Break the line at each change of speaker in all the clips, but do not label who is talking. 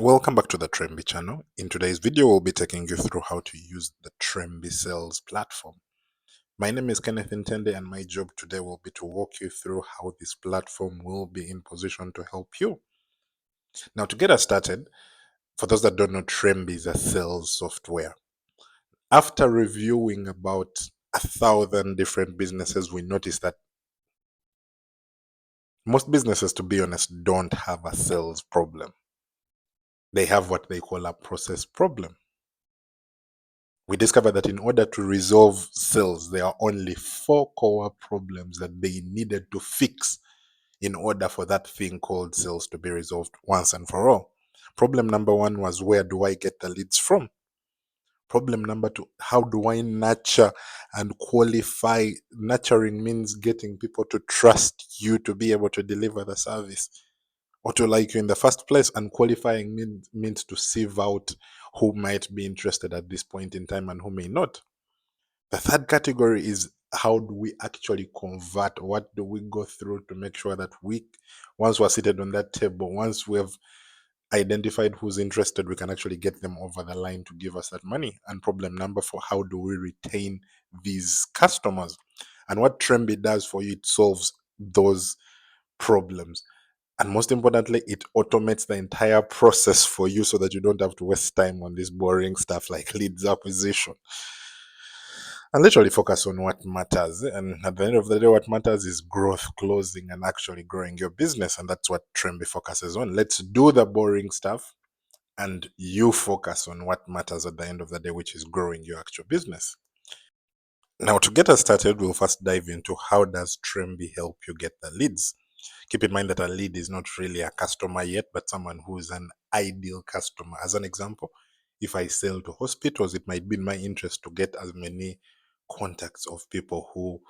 Welcome back to the Trembi channel. In today's video, we'll be taking you through how to use the Trembi Sales platform. My name is Kenneth Intende, and my job today will be to walk you through how this platform will be in position to help you. Now, to get us started, for those that don't know, Trembi is a sales software. After reviewing about 1,000 different businesses, we noticed that most businesses, to be honest, don't have a sales problem. They have what they call a process problem. We discovered that in order to resolve sales, there are only 4 core problems that they needed to fix in order for that thing called sales to be resolved once and for all. Problem number 1 was, where do I get the leads from? Problem number 2, how do I nurture and qualify? Nurturing means getting people to trust you to be able to deliver the service or to like you in the first place, and qualifying means to sieve out who might be interested at this point in time and who may not. The third category is, how do we actually convert? What do we go through to make sure that once we're seated on that table, once we have identified who's interested, we can actually get them over the line to give us that money? And problem number 4, how do we retain these customers? And what Trembi does for you, it solves those problems. And most importantly, it automates the entire process for you so that you don't have to waste time on this boring stuff like leads acquisition, and literally focus on what matters. And at the end of the day, what matters is growth, closing, and actually growing your business. And that's what Trembi focuses on. Let's do the boring stuff, and you focus on what matters at the end of the day, which is growing your actual business. Now, to get us started, we'll first dive into, how does Trembi help you get the leads? Keep in mind that a lead is not really a customer yet, but someone who is an ideal customer. As an example, if I sell to hospitals, it might be in my interest to get as many contacts of people who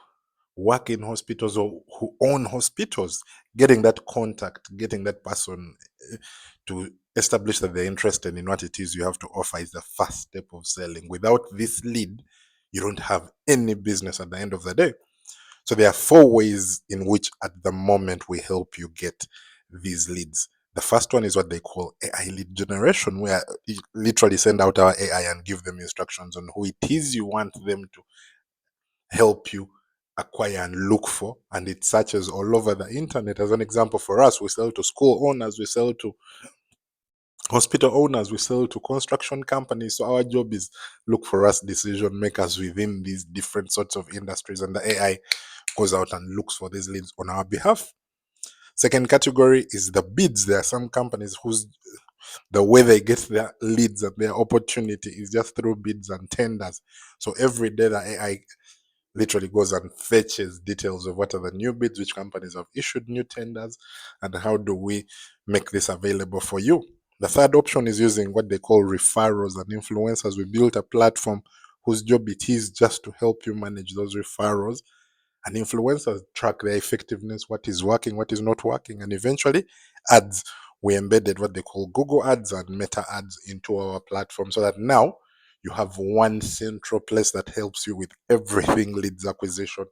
work in hospitals or who own hospitals. Getting that contact, getting that person to establish that they're interested in what it is you have to offer is the first step of selling. Without this lead, you don't have any business at the end of the day. So there are 4 ways in which at the moment we help you get these leads. The first one is what they call AI lead generation, where you literally send out our AI and give them instructions on who it is you want them to help you acquire and look for. And it searches all over the internet. As an example, for us, we sell to school owners, we sell to hospital owners, we sell to construction companies. So our job is look for us decision makers within these different sorts of industries, and the AI goes out and looks for these leads on our behalf. Second category is the bids. There are some companies whose the way they get their leads and their opportunity is just through bids and tenders. So every day the AI literally goes and fetches details of what are the new bids, which companies have issued new tenders, and how do we make this available for you. The third option is using what they call referrals and influencers. We built a platform whose job it is just to help you manage those referrals, and influencers track their effectiveness, what is working, what is not working, and eventually ads. We embedded what they call Google ads and meta ads into our platform, so that now you have one central place that helps you with everything leads acquisition.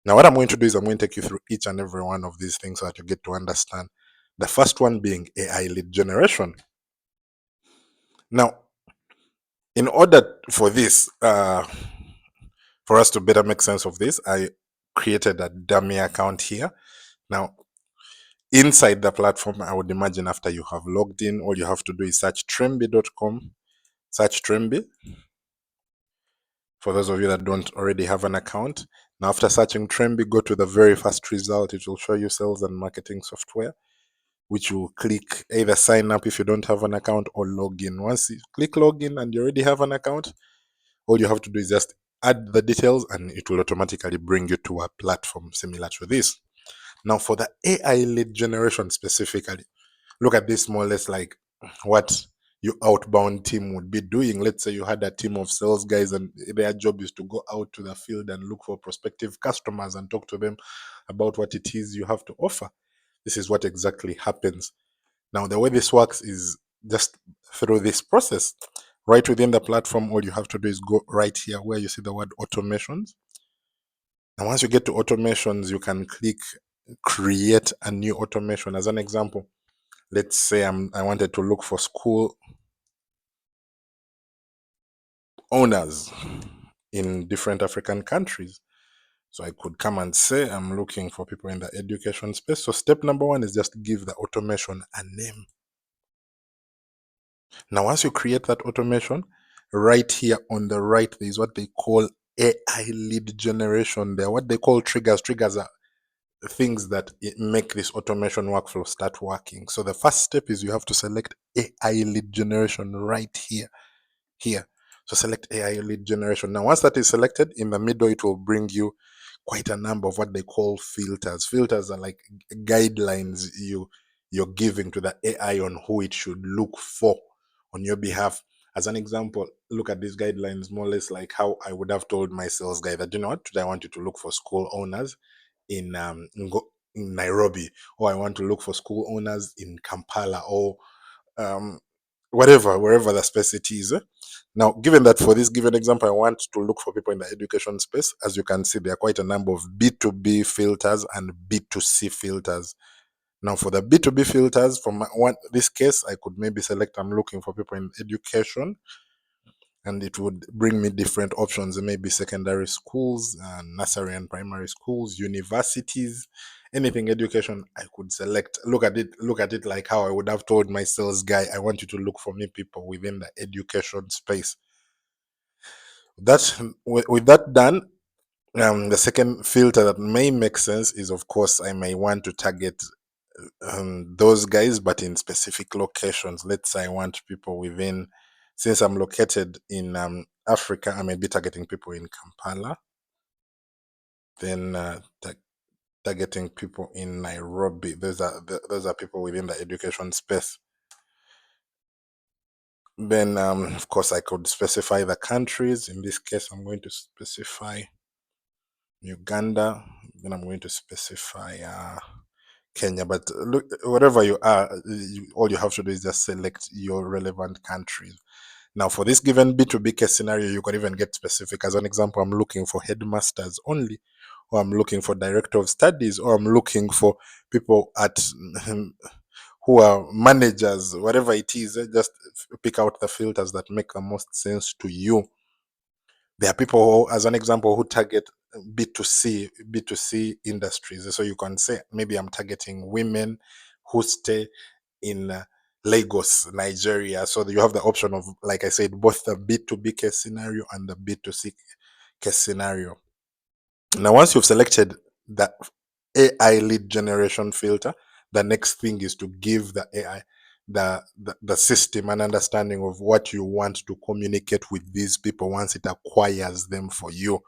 Now, what I'm going to do is I'm going to take you through each and every one of these things so that you get to understand. The first one being AI lead generation. Now, in order for this, for us to better make sense of this, I created a dummy account here. Now, inside the platform, I would imagine after you have logged in, all you have to do is search trembi.com, search Trembi. For those of you that don't already have an account, now after searching Trembi, go to the very first result. It will show you sales and marketing software, which you click either sign up if you don't have an account or log in. Once you click login and you already have an account, all you have to do is just add the details and it will automatically bring you to a platform similar to this. Now, for the AI lead generation specifically, look at this more or less like what your outbound team would be doing. Let's say you had a team of sales guys and their job is to go out to the field and look for prospective customers and talk to them about what it is you have to offer. This is what exactly happens. Now, the way this works is just through this process. Right within the platform, all you have to do is go right here where you see the word automations. And once you get to automations, you can click create a new automation. As an example, Let's say I wanted to look for school owners in different African countries. So I could come and say I'm looking for people in the education space. So step number one is just give the automation a name. Now, once you create that automation, right here on the right, there is what they call AI lead generation. There are what they call triggers. Triggers are things that make this automation workflow start working. So the first step is you have to select AI lead generation right here. Here. So select AI lead generation. Now, once that is selected, in the middle, it will bring you quite a number of what they call filters. Filters are like guidelines you're giving to the AI on who it should look for on your behalf. As an example, look at these guidelines more or less like how I would have told my sales guy that, you know what, today I want you to look for school owners in in Nairobi, or I want to look for school owners in Kampala, or um, wherever the space it is. Now, given that for this given example, I want to look for people in the education space, as you can see, there are quite a number of B2B filters and B2C filters. Now, for the B2B filters, for this case, I could maybe select I'm looking for people in education, and it would bring me different options. Maybe secondary schools, nursery and primary schools, universities, anything education. I could select. Look at it like how I would have told my sales guy, I want you to look for me people within the education space. That with that done, the second filter that may make sense is, of course, I may want to target those guys, but in specific locations. Let's say I want people within, since I'm located in Africa, I may be targeting people in Kampala, then targeting people in Nairobi. Those are people within the education space. Then, of course, I could specify the countries. In this case, I'm going to specify Uganda. Then I'm going to specify Kenya. But look, wherever you are, all you have to do is just select your relevant countries. Now, for this given B2B case scenario, you can even get specific. As an example, I'm looking for headmasters only, or I'm looking for director of studies, or I'm looking for people at who are managers, whatever it is. Just pick out the filters that make the most sense to you. There are people who, as an example, who target B2C industries. So you can say maybe I'm targeting women who stay in Lagos, Nigeria. So you have the option of, like I said, both the B2B case scenario and the B2C case scenario. Now, once you've selected the AI lead generation filter, the next thing is to give the AI the system an understanding of what you want to communicate with these people once it acquires them for you.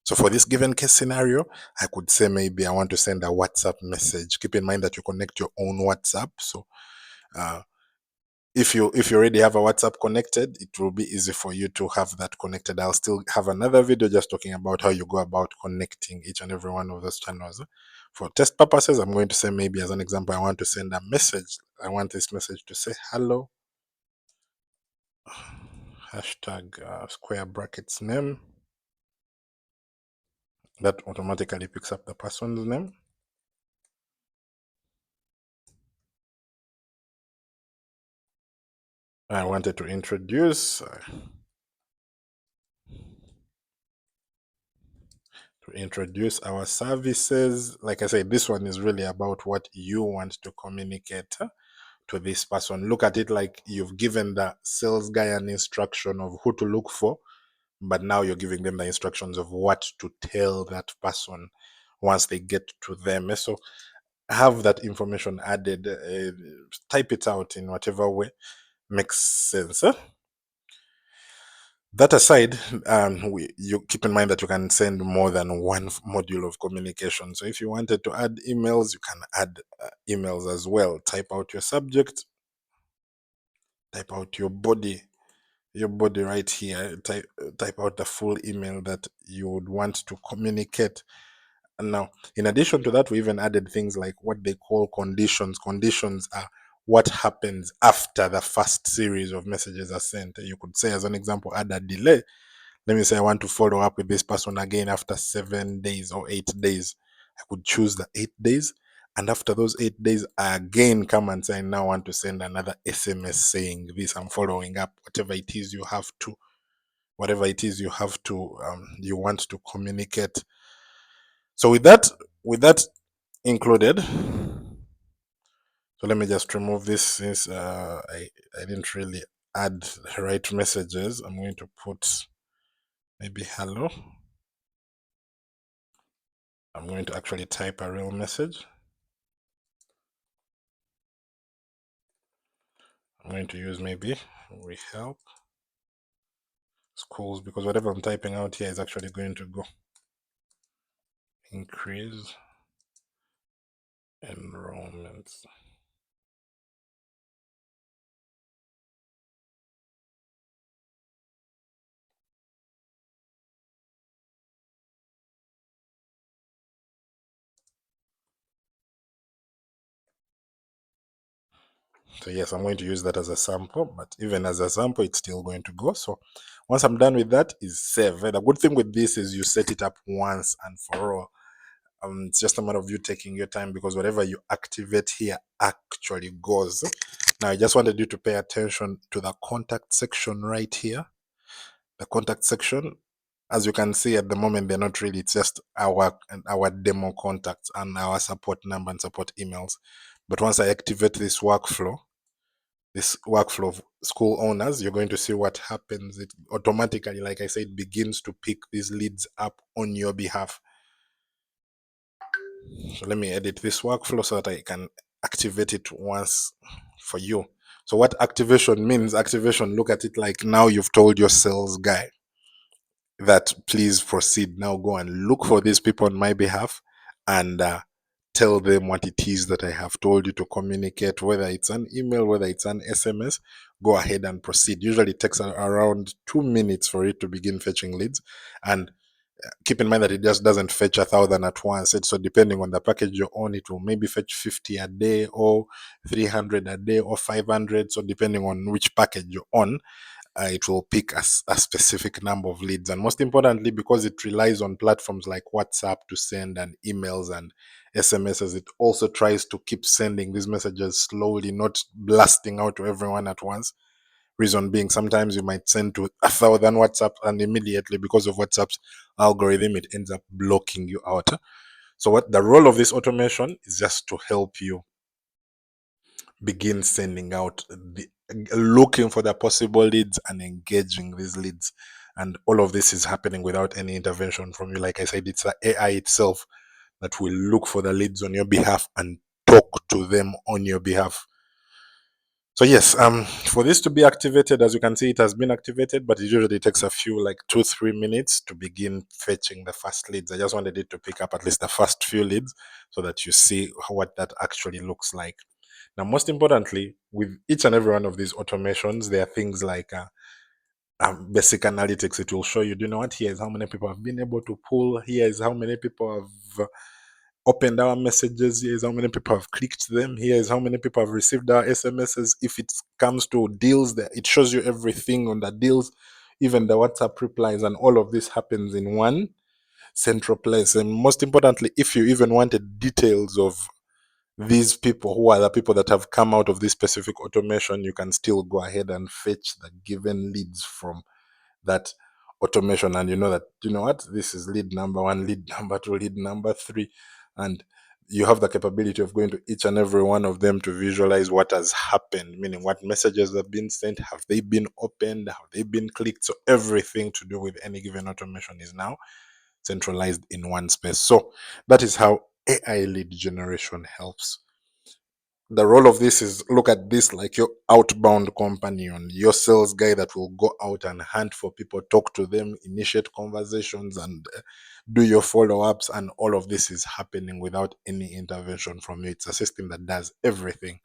So for this given case scenario, I could say maybe I want to send a WhatsApp message. Keep in mind that you connect your own WhatsApp. So uh, if you already have a WhatsApp connected, it will be easy for you to have that connected. I'll still have another video just talking about how you go about connecting each and every one of those channels. For test purposes, I'm going to say maybe as an example, I want to send a message. I want this message to say hello, hashtag square brackets name. That automatically picks up the person's name. I wanted to introduce our services. Like I said, this one is really about what you want to communicate to this person. Look at it like you've given the sales guy an instruction of who to look for, but now you're giving them the instructions of what to tell that person once they get to them. So have that information added, type it out in whatever way makes sense. That aside, you keep in mind that you can send more than one module of communication. So if you wanted to add emails, you can add emails as well. Type out your subject, type out your body right here. Type out the full email that you would want to communicate. And now, in addition to that, we even added things like what they call conditions. Conditions are what happens after the first series of messages are sent. You could say, as an example, add a delay. Let me say I want to follow up with this person again after 7 days or 8 days. I could choose the 8 days And after those 8 days, I again come and say, I now want to send another SMS saying this. I'm following up, whatever it is you have to, you want to communicate. So with that included, so let me just remove this since I didn't really add the right messages. I'm going to put maybe hello. I'm going to actually type a real message. I'm going to use maybe we help schools, because whatever I'm typing out here is actually going to go. Increase enrollments. So yes, I'm going to use that as a sample, but even as a sample, it's still going to go. So once I'm done with that, is save. The good thing with this is you set it up once and for all. It's just a matter of you taking your time, because whatever you activate here actually goes. Now, I just wanted you to pay attention to the contact section right here. The contact section, as you can see at the moment, they're not really, it's just our demo contacts and our support number and support emails. But once I activate this workflow of school owners, you're going to see what happens. It automatically, like I said, begins to pick these leads up on your behalf. So let me edit this workflow so that I can activate it once for you. So what activation means, activation, look at it like now you've told your sales guy that please proceed. Now go and look for these people on my behalf and tell them what it is that I have told you to communicate, whether it's an email, whether it's an SMS. Go ahead and proceed. Usually it takes around 2 minutes for it to begin fetching leads. And keep in mind that it just doesn't fetch 1,000 at once. So depending on the package you're on, it will maybe fetch 50 a day or 300 a day or 500. So depending on which package you're on, it will pick a specific number of leads. And most importantly, because it relies on platforms like WhatsApp to send and emails and SMSs, it also tries to keep sending these messages slowly, not blasting out to everyone at once. Reason being, sometimes you might send to 1,000 WhatsApp and immediately, because of WhatsApp's algorithm, it ends up blocking you out. So what the role of this automation is just to help you begin sending out looking for the possible leads and engaging these leads. And all of this is happening without any intervention from you. Like I said, it's the AI itself that will look for the leads on your behalf and talk to them on your behalf. So yes, for this to be activated, as you can see, it has been activated, but it usually takes a few, like 2-3 minutes to begin fetching the first leads. I just wanted it to pick up at least the first few leads so that you see what that actually looks like. Now, most importantly, with each and every one of these automations, there are things like basic analytics. It will show you, do you know what? Here is how many people have been able to pull. Here is how many people have opened our messages. Here is how many people have clicked them. Here is how many people have received our SMSs. If it comes to deals, there it shows you everything on the deals, even the WhatsApp replies, and all of this happens in one central place. And most importantly, if you even wanted details of these people, who are the people that have come out of this specific automation, you can still go ahead and fetch the given leads from that automation. And you know that, you know what, this is lead number 1, lead number 2, lead number 3. And you have the capability of going to each and every one of them to visualize what has happened, meaning what messages have been sent, have they been opened, have they been clicked. So everything to do with any given automation is now centralized in one space. So that is how AI lead generation helps. The role of this is, look at this like your outbound companion, your sales guy that will go out and hunt for people, talk to them, initiate conversations, and do your follow-ups. And all of this is happening without any intervention from you. It's a system that does everything.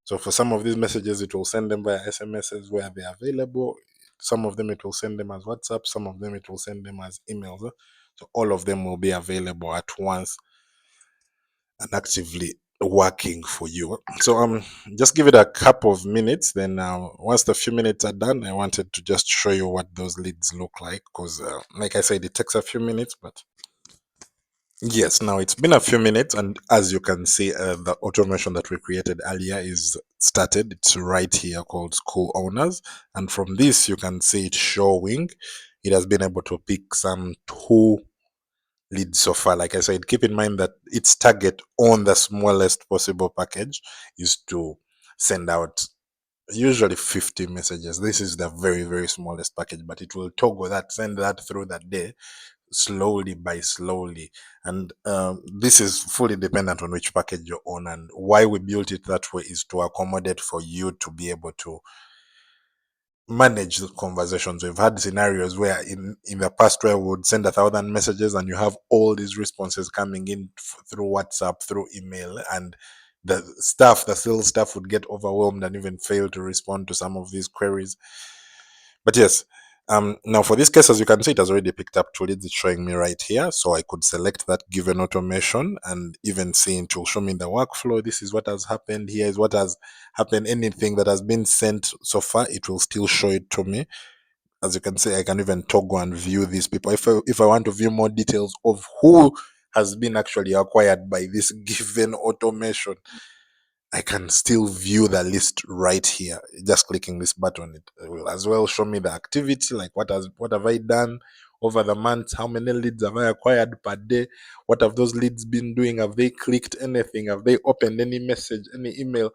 So for some of these messages, it will send them via SMSs where they are available. Some of them it will send them as WhatsApp. Some of them it will send them as emails. So all of them will be available at once and actively working for you. So just give it a couple of minutes. Then once the few minutes are done, I wanted to just show you what those leads look like, because like I said, it takes a few minutes, but Yes, now it's been a few minutes, and as you can see, the automation that we created earlier is started. It's right here called School Owners, and from this you can see it showing. It has been able to pick some two leads so far. Like I said, keep in mind that its target on the smallest possible package is to send out usually 50 messages. This is the very, very smallest package, but it will toggle that, send that through the day slowly by slowly. And this is fully dependent on which package you're on. And why we built it that way is to accommodate for you to be able to manage the conversations. We've had scenarios where in the past where we would send 1,000 messages and you have all these responses coming in through WhatsApp, through email, and the sales staff would get overwhelmed and even fail to respond to some of these queries. But yes, now for this case, as you can see, it has already picked up two leads. It's showing me right here. So I could select that given automation and even see it will show me the workflow. This is what has happened. Here is what has happened. Anything that has been sent so far, it will still show it to me. As you can see, I can even toggle and view these people. If I want to view more details of who has been actually acquired by this given automation, I can still view the list right here. Just clicking this button, it will as well show me the activity, like what have I done over the month, how many leads have I acquired per day, what have those leads been doing, have they clicked anything, have they opened any message, any email.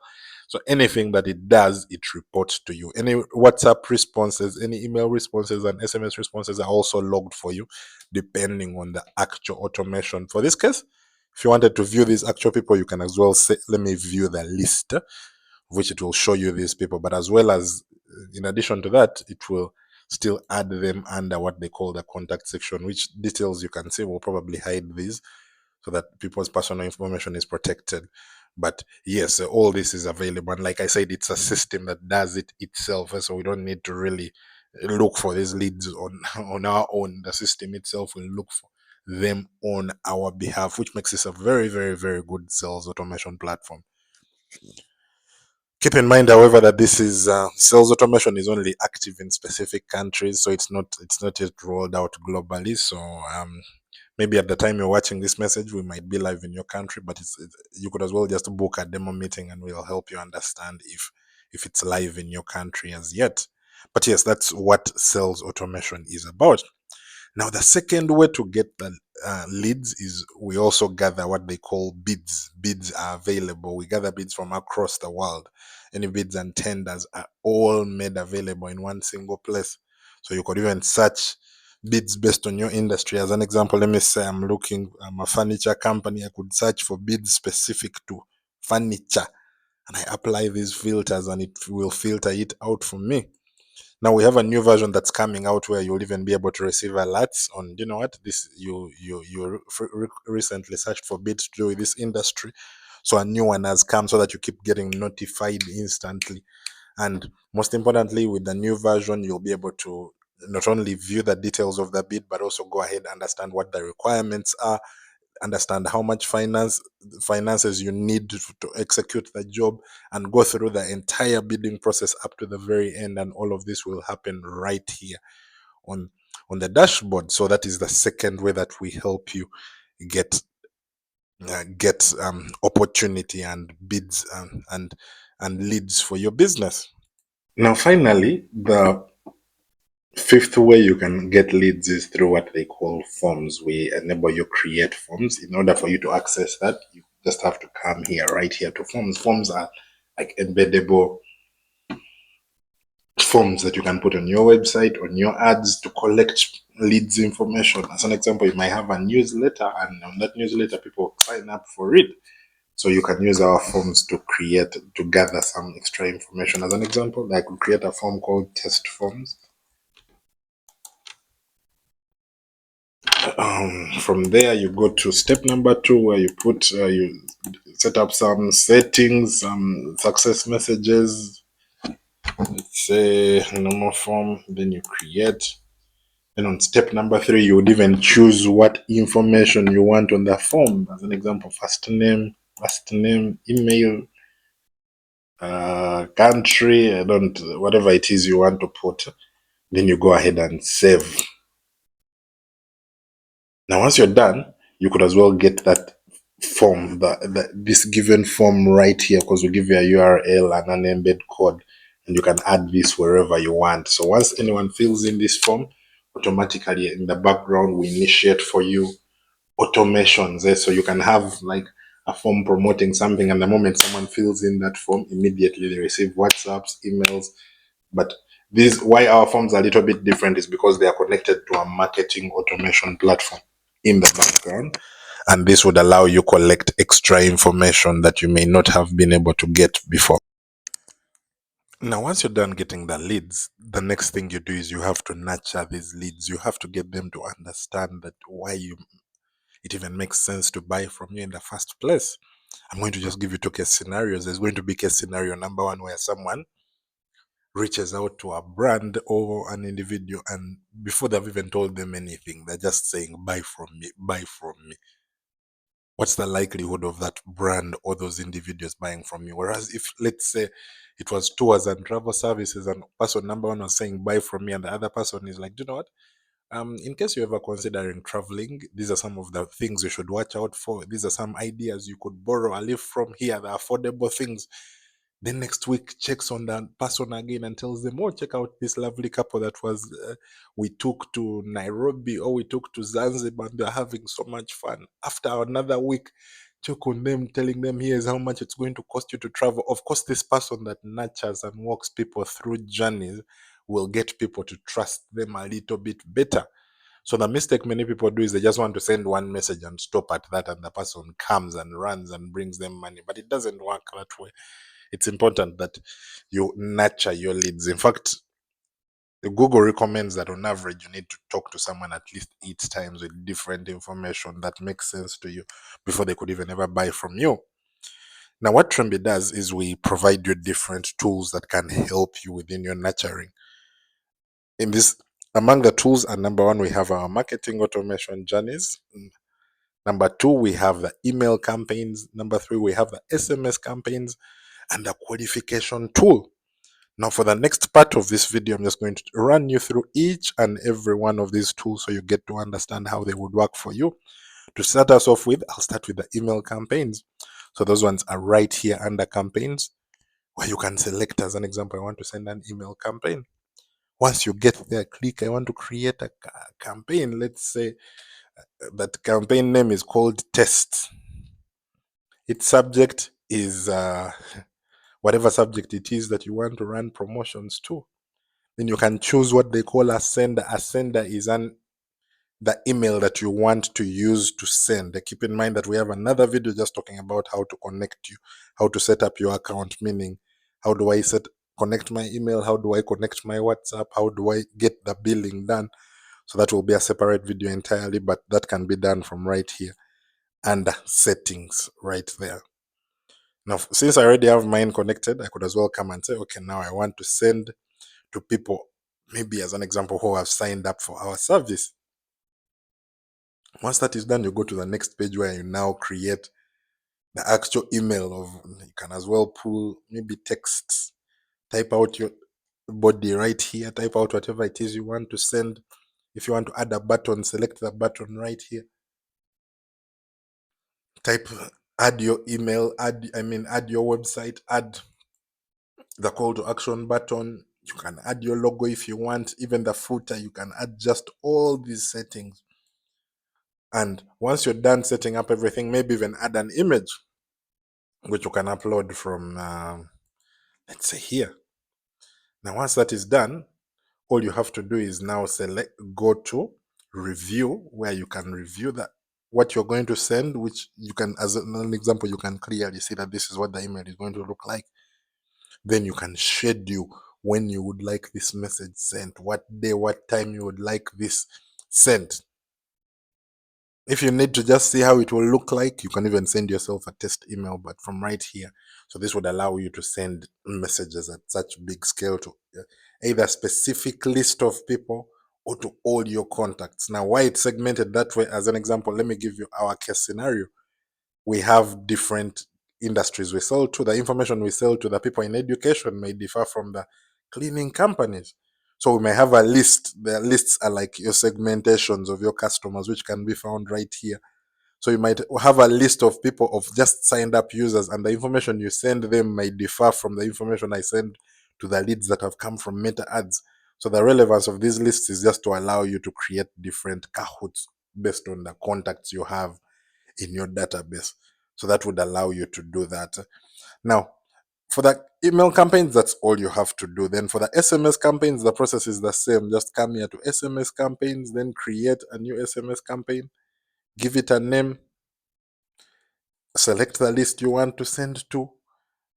So anything that it does, it reports to you. Any WhatsApp responses, any email responses, and SMS responses are also logged for you, depending on the actual automation. For this case, if you wanted to view these actual people, you can as well say, let me view the list, which it will show you these people. But as well as, in addition to that, it will still add them under what they call the contact section, which details you can see will probably hide these so that people's personal information is protected. But yes, all this is available. And like I said, it's a system that does it itself. So we don't need to really look for these leads on our own. The system itself will look for them on our behalf, which makes this a very, very, very good sales automation platform. Keep in mind, however, that this is sales automation is only active in specific countries, so it's not yet rolled out globally. So maybe at the time you're watching this message, we might be live in your country, but you could as well just book a demo meeting, and we'll help you understand if it's live in your country as yet. But yes, that's what sales automation is about. Now, the second way to get the leads is we also gather what they call bids. Bids are available. We gather bids from across the world. Any bids and tenders are all made available in one single place. So you could even search bids based on your industry. As an example, let me say I'm a furniture company. I could search for bids specific to furniture, and I apply these filters, and it will filter it out for me. Now we have a new version that's coming out where you'll even be able to receive alerts on, you know what, this recently searched for bids to do with this industry. So a new one has come so that you keep getting notified instantly. And most importantly, with the new version, you'll be able to not only view the details of the bid, but also go ahead and understand what the requirements are, understand how much finances you need to execute the job, and go through the entire bidding process up to the very end. And all of this will happen right here on the dashboard. So that is the second way that we help you get opportunity and bids and leads for your business. Now finally, the fifth way you can get leads is through what they call forms. We enable you create forms. In order for you to access that, you just have to come here, right here to forms. Forms are like embeddable forms that you can put on your website, on your ads, to collect leads information. As an example, you might have a newsletter, and on that newsletter, people sign up for it. So you can use our forms to gather some extra information. As an example, I could create a form called test forms. From there, you go to step number 2, where you set up some settings, some success messages. Let's say normal form, then you create. Then on step number 3, you would even choose what information you want on the form. As an example, first name, email, country, whatever it is you want to put. Then you go ahead and save. Now, once you're done, you could as well get that form, this given form right here, because we give you a URL and an embed code, and you can add this wherever you want. So once anyone fills in this form, automatically in the background we initiate for you automations, so you can have like a form promoting something, and the moment someone fills in that form, immediately they receive WhatsApps, emails. But this, why our forms are a little bit different, is because they are connected to a marketing automation platform in the background, and this would allow you collect extra information that you may not have been able to get before. Now, once you're done getting the leads, the next thing you do is you have to nurture these leads. You have to get them to understand that why you it even makes sense to buy from you in the first place. I'm going to just give you two case scenarios. There's going to be case scenario number one, where someone reaches out to a brand or an individual, and before they've even told them anything, they're just saying, buy from me, buy from me. What's the likelihood of that brand or those individuals buying from you? Whereas if, let's say, it was tours and travel services, and person number one was saying buy from me, and the other person is like, do you know what, in case you're ever considering traveling, these are some of the things you should watch out for. These are some ideas you could borrow or live from here, the affordable things. Then next week checks on that person again and tells them, oh, check out this lovely couple that was we took to Nairobi, or we took to Zanzibar, and they're having so much fun. After another week, check on them, telling them, here's how much it's going to cost you to travel. Of course, this person that nurtures and walks people through journeys will get people to trust them a little bit better. So the mistake many people do is they just want to send one message and stop at that, and the person comes and runs and brings them money. But it doesn't work that way. It's important that you nurture your leads. In fact, Google recommends that on average you need to talk to someone at least 8 times with different information that makes sense to you before they could even ever buy from you. Now, what Trembi does is we provide you different tools that can help you within your nurturing. In this, among the tools, and number one, we have our marketing automation journeys. Number two, we have the email campaigns. Number three, we have the SMS campaigns and the qualification tool. Now, for the next part of this video, I'm just going to run you through each and every one of these tools so you get to understand how they would work for you. To start us off with, I'll start with the email campaigns. So those ones are right here under campaigns, where you can select, as an example, I want to send an email campaign. Once you get there, click, I want to create a campaign. Let's say that campaign name is called Test. Its subject is whatever subject it is that you want to run promotions to. Then you can choose what they call a sender. A sender is the email that you want to use to send. Keep in mind that we have another video just talking about how to connect you, how to set up your account, meaning how do I connect my email, how do I connect my WhatsApp, how do I get the billing done. So that will be a separate video entirely, but that can be done from right here under settings right there. Now, since I already have mine connected, I could as well come and say, okay, now I want to send to people, maybe as an example, who have signed up for our service. Once that is done, you go to the next page where you now create the actual email of, you can as well pull maybe texts, type out your body right here, type out whatever it is you want to send. If you want to add a button, select the button right here. Type, add your email, add your website, add the call to action button. You can add your logo if you want, even the footer, you can adjust all these settings. And once you're done setting up everything, maybe even add an image, which you can upload from, let's say here. Now, once that is done, all you have to do is now go to review, where you can review what you're going to send, which you can, as an example, you can clearly see that this is what the email is going to look like. Then you can schedule when you would like this message sent, what day, what time you would like this sent. If you need to just see how it will look like, you can even send yourself a test email, but from right here. So this would allow you to send messages at such big scale to either specific list of people or to all your contacts. Now, why it's segmented that way, as an example, let me give you our case scenario. We have different industries we sell to. The information we sell to the people in education may differ from the cleaning companies. So we may have a list. The lists are like your segmentations of your customers, which can be found right here. So you might have a list of people of just signed up users, and the information you send them might differ from the information I send to the leads that have come from meta ads. So the relevance of these lists is just to allow you to create different Kahoots based on the contacts you have in your database. So that would allow you to do that. Now, for the email campaigns, that's all you have to do. Then for the SMS campaigns, the process is the same. Just come here to SMS campaigns, then create a new SMS campaign, give it a name, select the list you want to send to.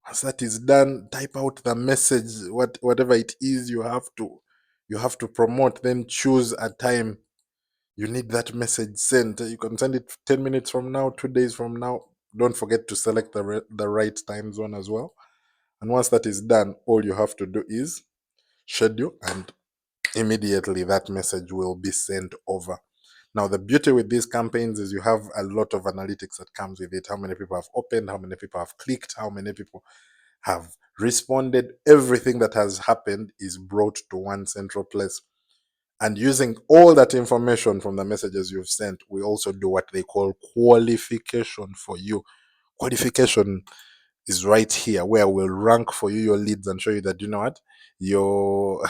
Once that is done, type out the message, whatever it is you have to promote. Then choose a time you need that message sent. You can send it 10 minutes from now, 2 days from now. Don't forget to select the right time zone as well. And once that is done, all you have to do is schedule, and immediately that message will be sent over. Now, the beauty with these campaigns is you have a lot of analytics that comes with it. How many people have opened, how many people have clicked, how many people have responded. Everything that has happened is brought to one central place. And using all that information from the messages you've sent, we also do what they call qualification for you. Qualification is right here, where we'll rank for you your leads and show you that, you know what, your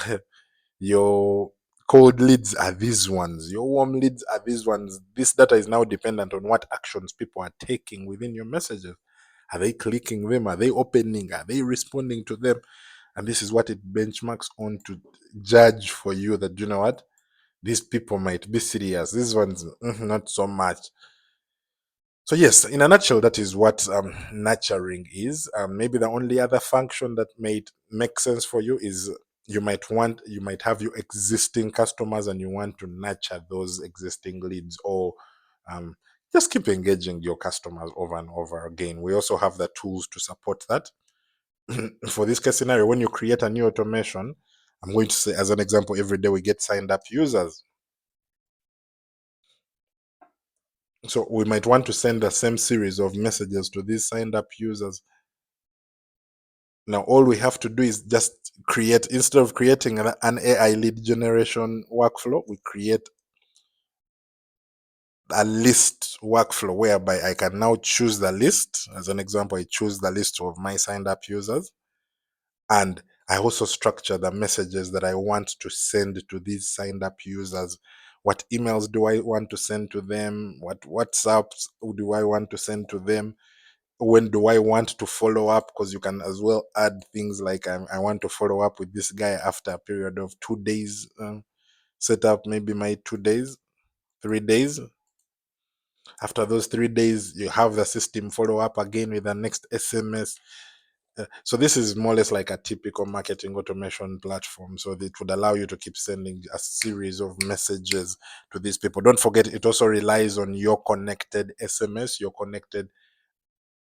your cold leads are these ones, your warm leads are these ones. This data is now dependent on what actions people are taking within your messages. Are they clicking them? Are they opening? Are they responding to them? And this is what it benchmarks on to judge for you that, you know what, these people might be serious, these ones not so much. So yes, in a nutshell, that is what nurturing is. Maybe the only other function that might make sense for you is you might have your existing customers and you want to nurture those existing leads, or um, just keep engaging your customers over and over again. We also have the tools to support that. For this case scenario, when you create a new automation, I'm going to say as an example, every day we get signed up users. So we might want to send the same series of messages to these signed up users. Now, all we have to do is just create, instead of creating an AI lead generation workflow, we create a list workflow whereby I can now choose the list. As an example, I choose the list of my signed up users, and I also structure the messages that I want to send to these signed up users. What emails do I want to send to them? What WhatsApps do I want to send to them? When do I want to follow up? Because you can as well add things like I want to follow up with this guy after a period of 2 days. Set up maybe my 2 days, 3 days. After those 3 days, you have the system follow up again with the next SMS. So this is more or less like a typical marketing automation platform. So it would allow you to keep sending a series of messages to these people. Don't forget, it also relies on your connected SMS, your connected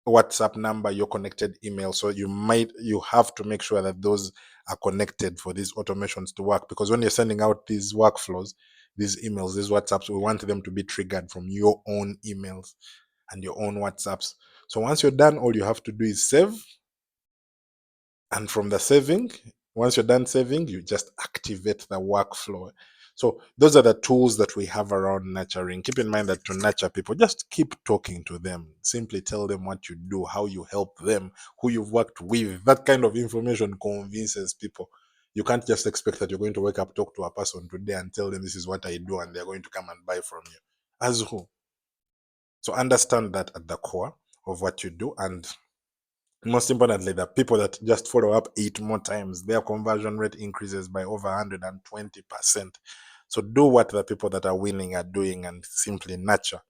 WhatsApp number, your connected email. So you have to make sure that those are connected for these automations to work. Because when you're sending out these workflows, these emails, these WhatsApps, we want them to be triggered from your own emails and your own WhatsApps. So once you're done, all you have to do is save. And from the saving, once you're done saving, you just activate the workflow. So those are the tools that we have around nurturing. Keep in mind that to nurture people, just keep talking to them. Simply tell them what you do, how you help them, who you've worked with. That kind of information convinces people. You can't just expect that you're going to wake up, talk to a person today and tell them this is what I do and they're going to come and buy from you. As who? So understand that at the core of what you do, and most importantly, the people that just follow up 8 more times, their conversion rate increases by over 120%. So do what the people that are winning are doing and simply nurture.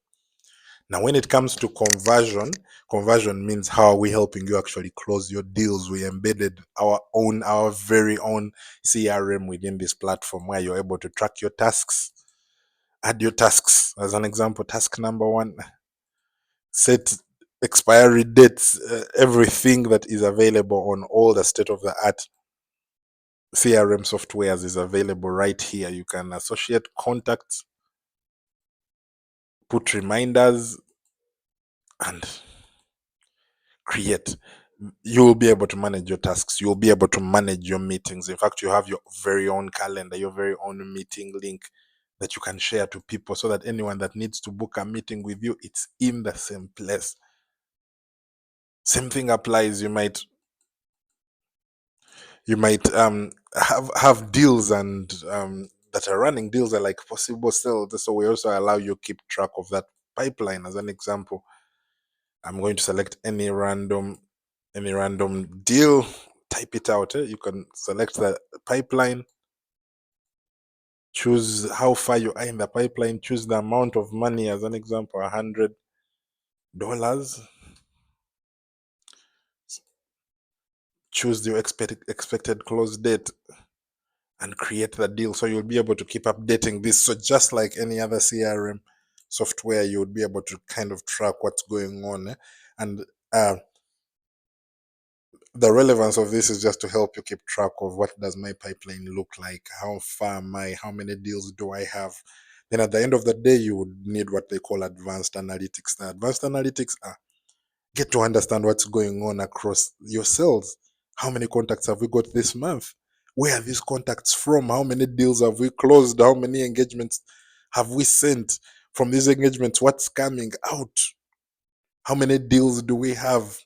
Now, when it comes to conversion means how are we helping you actually close your deals? We embedded our very own CRM within this platform where you're able to track your tasks, add your tasks. As an example, task number one, set expiry dates, everything that is available on all the state of the art CRM softwares is available right here. You can associate contacts, put reminders, and create. You will be able to manage your tasks. You will be able to manage your meetings. In fact, you have your very own calendar, your very own meeting link. that you can share to people so that anyone that needs to book a meeting with you, it's in the same place. Same thing applies. You might have deals and that are running. Deals are like possible sales. So we also allow you keep track of that pipeline. As an example, I'm going to select any random deal, type it out. You can select the pipeline, choose how far you are in the pipeline, choose the amount of money. As an example, $100, choose your expected close date, and create the deal. So you'll be able to keep updating this. So just like any other CRM software, you would be able to kind of track what's going on. And uh, the relevance of this is just to help you keep track of what does my pipeline look like, how far am I, how many deals do I have. Then at the end of the day, you would need what they call advanced analytics. The advanced analytics are get to understand what's going on across your sales. How many contacts have we got this month? Where are these contacts from? How many deals have we closed? How many engagements have we sent? From these engagements, what's coming out? How many deals do we have?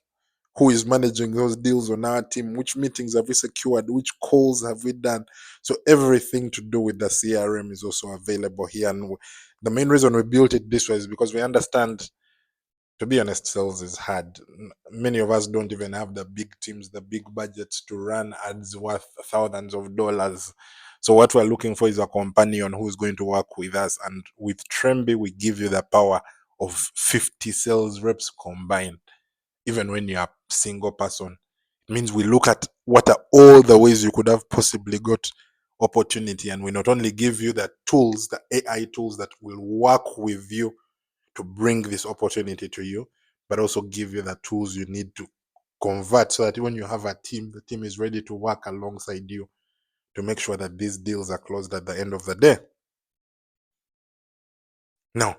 Who is managing those deals on our team? Which meetings have we secured? Which calls have we done? So everything to do with the CRM is also available here. And the main reason we built it this way is because we understand, to be honest, sales is hard. Many of us don't even have the big teams, the big budgets to run ads worth thousands of dollars. So what we're looking for is a companion who's going to work with us. And with Trembi, we give you the power of 50 sales reps combined. Even when you're a single person, it means we look at what are all the ways you could have possibly got opportunity, and we not only give you the tools, the AI tools that will work with you to bring this opportunity to you, but also give you the tools you need to convert, so that when you have a team, the team is ready to work alongside you to make sure that these deals are closed at the end of the day. Now,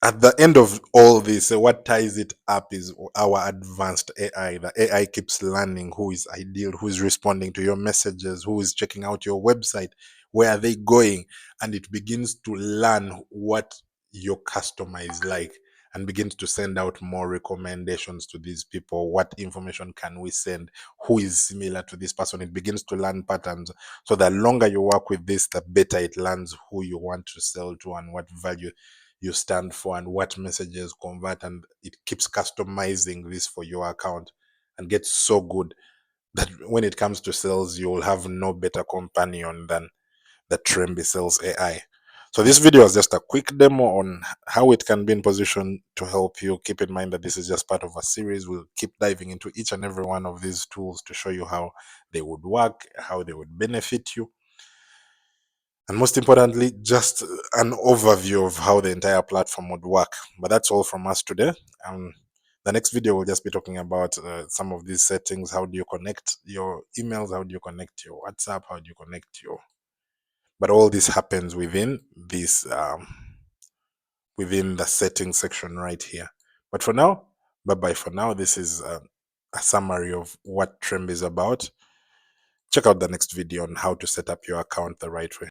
at the end of all this, what ties it up is our advanced AI. The AI keeps learning who is ideal, who is responding to your messages, who is checking out your website, where are they going, and it begins to learn what your customer is like and begins to send out more recommendations to these people. What information can we send? Who is similar to this person? It begins to learn patterns. So the longer you work with this, the better it learns who you want to sell to and what value you stand for and what messages convert, and it keeps customizing this for your account and gets so good that when it comes to sales, you will have no better companion than the Trembi Sales AI. So this video is just a quick demo on how it can be in position to help you. Keep in mind that this is just part of a series. We'll keep diving into each and every one of these tools to show you how they would work, how they would benefit you, and most importantly, just an overview of how the entire platform would work. But that's all from us today. The next video will just be talking about some of these settings. How do you connect your emails? How do you connect your WhatsApp? How do you connect your... But all this happens within this, within the settings section right here. But for now, bye bye for now. This is a summary of what Tremb is about. Check out the next video on how to set up your account the right way.